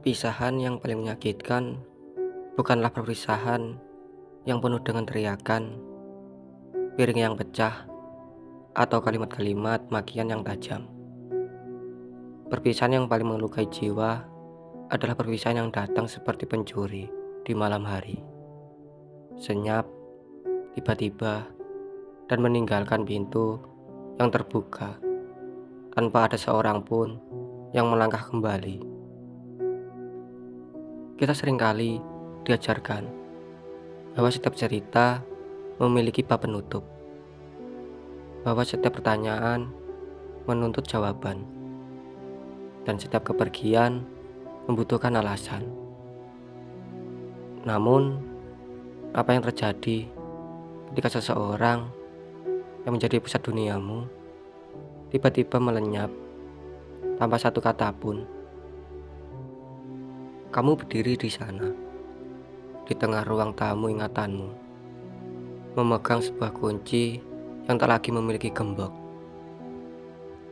Perpisahan yang paling menyakitkan bukanlah perpisahan yang penuh dengan teriakan, piring yang pecah, atau kalimat-kalimat makian yang tajam. Perpisahan yang paling melukai jiwa adalah perpisahan yang datang seperti pencuri di malam hari. Senyap, tiba-tiba, dan meninggalkan pintu yang terbuka tanpa ada seorang pun yang melangkah kembali. Kita seringkali diajarkan bahwa setiap cerita memiliki bab penutup, bahwa setiap pertanyaan menuntut jawaban, dan setiap kepergian membutuhkan alasan. Namun, apa yang terjadi ketika seseorang yang menjadi pusat duniamu tiba-tiba melenyap tanpa satu kata pun? Kamu berdiri di sana, di tengah ruang tamu ingatanmu, memegang sebuah kunci yang tak lagi memiliki gembok.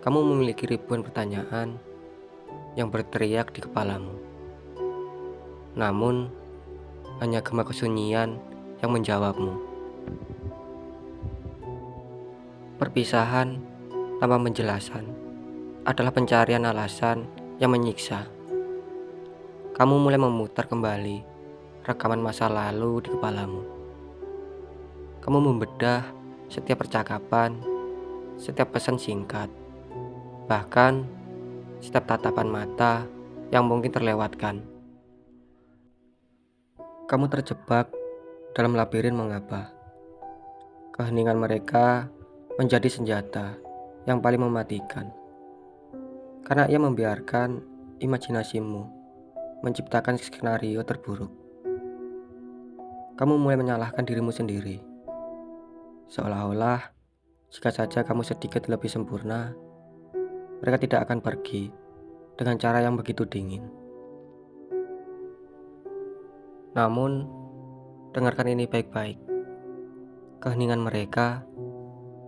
Kamu memiliki ribuan pertanyaan yang berteriak di kepalamu. Namun, hanya gema kesunyian yang menjawabmu. Perpisahan tanpa penjelasan adalah pencarian alasan yang menyiksa. Kamu mulai memutar kembali rekaman masa lalu di kepalamu. Kamu membedah setiap percakapan, setiap pesan singkat, bahkan setiap tatapan mata yang mungkin terlewatkan. Kamu terjebak dalam labirin mengapa. Keheningan mereka menjadi senjata yang paling mematikan, karena ia membiarkan imajinasimu menciptakan skenario terburuk. Kamu mulai menyalahkan dirimu sendiri, seolah-olah jika saja kamu sedikit lebih sempurna, mereka tidak akan pergi dengan cara yang begitu dingin. Namun, dengarkan ini baik-baik. Keheningan mereka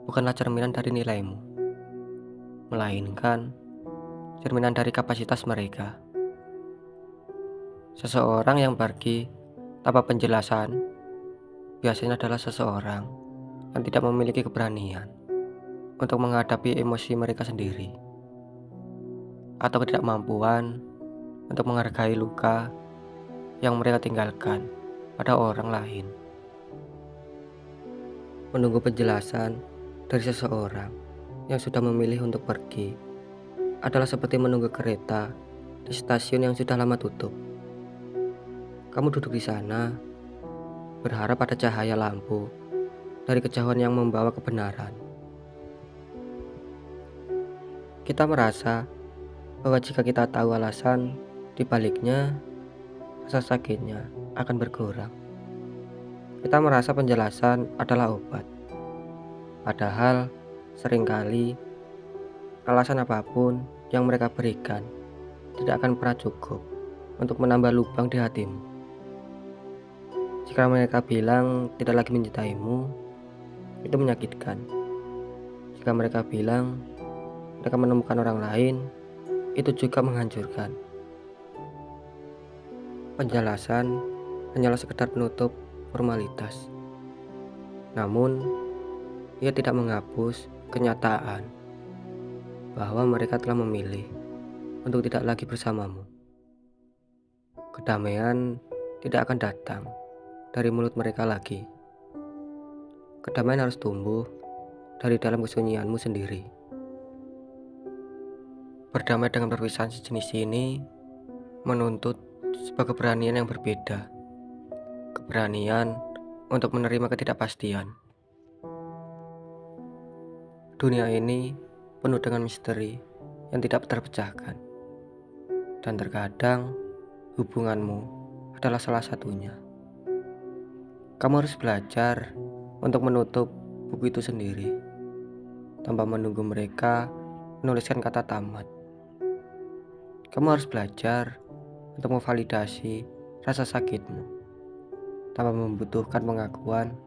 bukanlah cerminan dari nilaimu, melainkan cerminan dari kapasitas mereka. Seseorang yang pergi tanpa penjelasan biasanya adalah seseorang yang tidak memiliki keberanian untuk menghadapi emosi mereka sendiri, atau ketidakmampuan untuk menghargai luka yang mereka tinggalkan pada orang lain. Menunggu penjelasan dari seseorang yang sudah memilih untuk pergi adalah seperti menunggu kereta di stasiun yang sudah lama tutup. Kamu duduk di sana, berharap ada cahaya lampu dari kejauhan yang membawa kebenaran. Kita merasa bahwa jika kita tahu alasan di baliknya, rasa sakitnya akan berkurang. Kita merasa penjelasan adalah obat. Padahal seringkali alasan apapun yang mereka berikan tidak akan pernah cukup untuk menambah lubang di hatimu. Jika mereka bilang tidak lagi mencintaimu, itu menyakitkan. Jika mereka bilang mereka menemukan orang lain, itu juga menghancurkan. Penjelasan hanyalah sekedar penutup formalitas. Namun, ia tidak menghapus kenyataan bahwa mereka telah memilih untuk tidak lagi bersamamu. Kedamaian tidak akan datang dari mulut mereka lagi. Kedamaian harus tumbuh dari dalam kesunyianmu sendiri. Berdamai dengan perpisahan sejenis ini menuntut sebuah keberanian yang berbeda. Keberanian untuk menerima ketidakpastian. Dunia ini penuh dengan misteri yang tidak terpecahkan. Dan terkadang hubunganmu adalah salah satunya. Kamu harus belajar untuk menutup buku itu sendiri, tanpa menunggu mereka menuliskan kata tamat. Kamu harus belajar untuk memvalidasi rasa sakitmu, tanpa membutuhkan pengakuan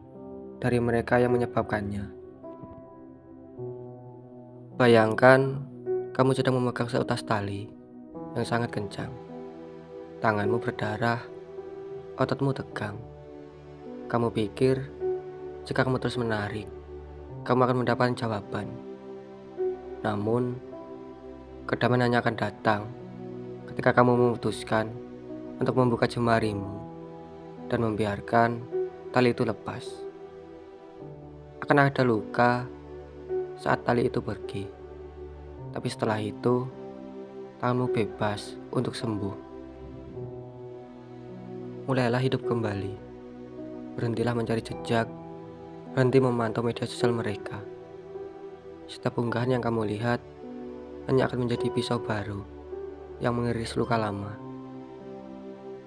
dari mereka yang menyebabkannya. Bayangkan kamu sedang memegang seutas tali yang sangat kencang. Tanganmu berdarah, ototmu tegang. Kamu pikir jika kamu terus menarik, kamu akan mendapatkan jawaban. Namun, kedamaian hanya akan datang ketika kamu memutuskan untuk membuka jemarimu dan membiarkan tali itu lepas. Akan ada luka saat tali itu pergi, tapi setelah itu tanganmu bebas untuk sembuh. Mulailah hidup kembali. Berhentilah mencari jejak. Berhenti memantau media sosial mereka. Setiap unggahan yang kamu lihat hanya akan menjadi pisau baru yang mengiris luka lama.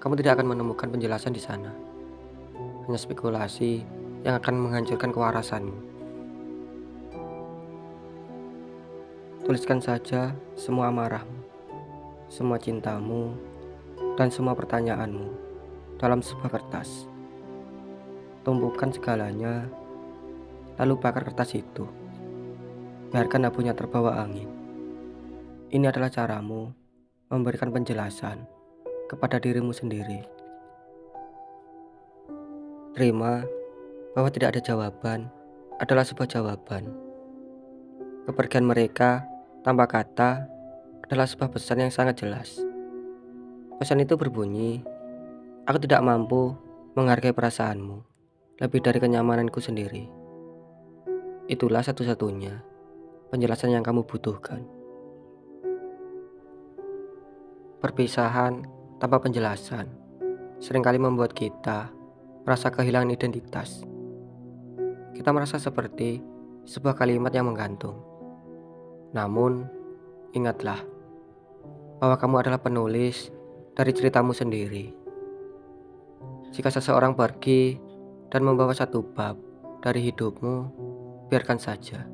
Kamu tidak akan menemukan penjelasan di sana. Hanya spekulasi yang akan menghancurkan kewarasanmu. Tuliskan saja semua amarahmu, semua cintamu, dan semua pertanyaanmu dalam sebuah kertas. Tumpukan segalanya, lalu bakar kertas itu. Biarkan abunya terbawa angin. Ini adalah caramu memberikan penjelasan kepada dirimu sendiri. Terima bahwa tidak ada jawaban adalah sebuah jawaban. Kepergian mereka tanpa kata adalah sebuah pesan yang sangat jelas. Pesan itu berbunyi, aku tidak mampu menghargai perasaanmu lebih dari kenyamananku sendiri. Itulah satu-satunya penjelasan yang kamu butuhkan. Perpisahan tanpa penjelasan seringkali membuat kita merasa kehilangan identitas. Kita merasa seperti sebuah kalimat yang menggantung. Namun, ingatlah bahwa kamu adalah penulis dari ceritamu sendiri. Jika seseorang pergi dan membawa satu bab dari hidupmu, biarkan saja.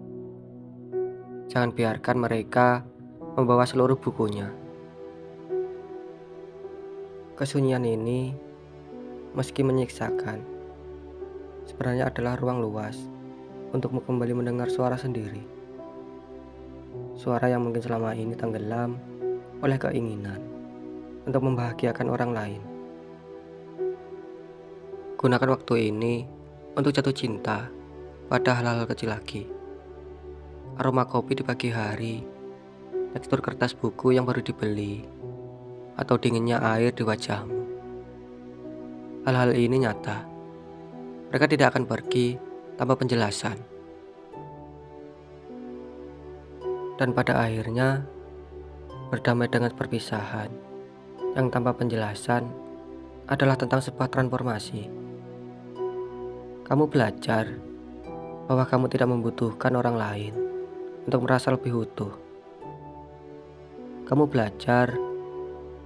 Jangan biarkan mereka membawa seluruh bukunya. Kesunyian ini, meski menyiksakan, sebenarnya adalah ruang luas untukmu kembali mendengar suara sendiri. Suara yang mungkin selama ini tenggelam oleh keinginan untuk membahagiakan orang lain. Gunakan waktu ini untuk jatuh cinta pada hal-hal kecil lagi. Aroma kopi di pagi hari, tekstur kertas buku yang baru dibeli, atau dinginnya air di wajahmu. Hal-hal ini nyata. Mereka tidak akan pergi tanpa penjelasan. Dan pada akhirnya, berdamai dengan perpisahan yang tanpa penjelasan adalah tentang sebuah transformasi. Kamu belajar bahwa kamu tidak membutuhkan orang lain untuk merasa lebih utuh. Kamu belajar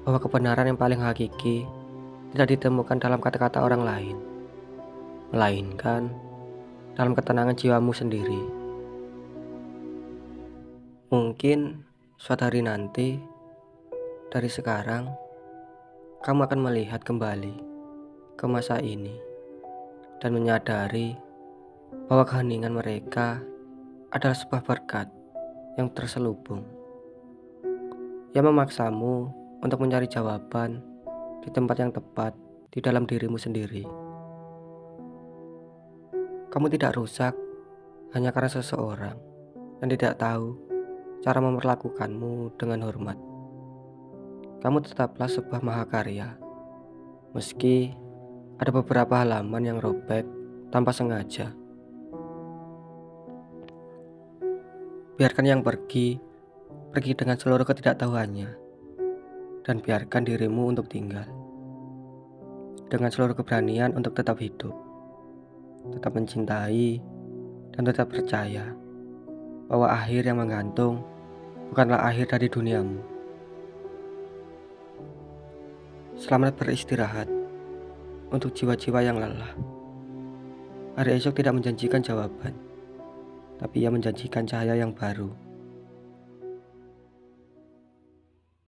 bahwa kebenaran yang paling hakiki tidak ditemukan dalam kata-kata orang lain, melainkan dalam ketenangan jiwamu sendiri. Mungkin suatu hari nanti, dari sekarang, kamu akan melihat kembali ke masa ini dan menyadari bahwa keheningan mereka adalah sebuah berkat yang terselubung, yang memaksamu untuk mencari jawaban di tempat yang tepat di dalam dirimu sendiri. Kamu tidak rusak hanya karena seseorang yang tidak tahu cara memperlakukanmu dengan hormat. Kamu tetaplah sebuah mahakarya, meski ada beberapa halaman yang robek tanpa sengaja. Biarkan yang pergi dengan seluruh ketidaktahuannya, dan biarkan dirimu untuk tinggal dengan seluruh keberanian untuk tetap hidup, tetap mencintai, dan tetap percaya bahwa akhir yang menggantung bukanlah akhir dari duniamu. Selamat beristirahat untuk jiwa-jiwa yang lelah. Hari esok tidak menjanjikan jawaban, tapi ia menjanjikan cahaya yang baru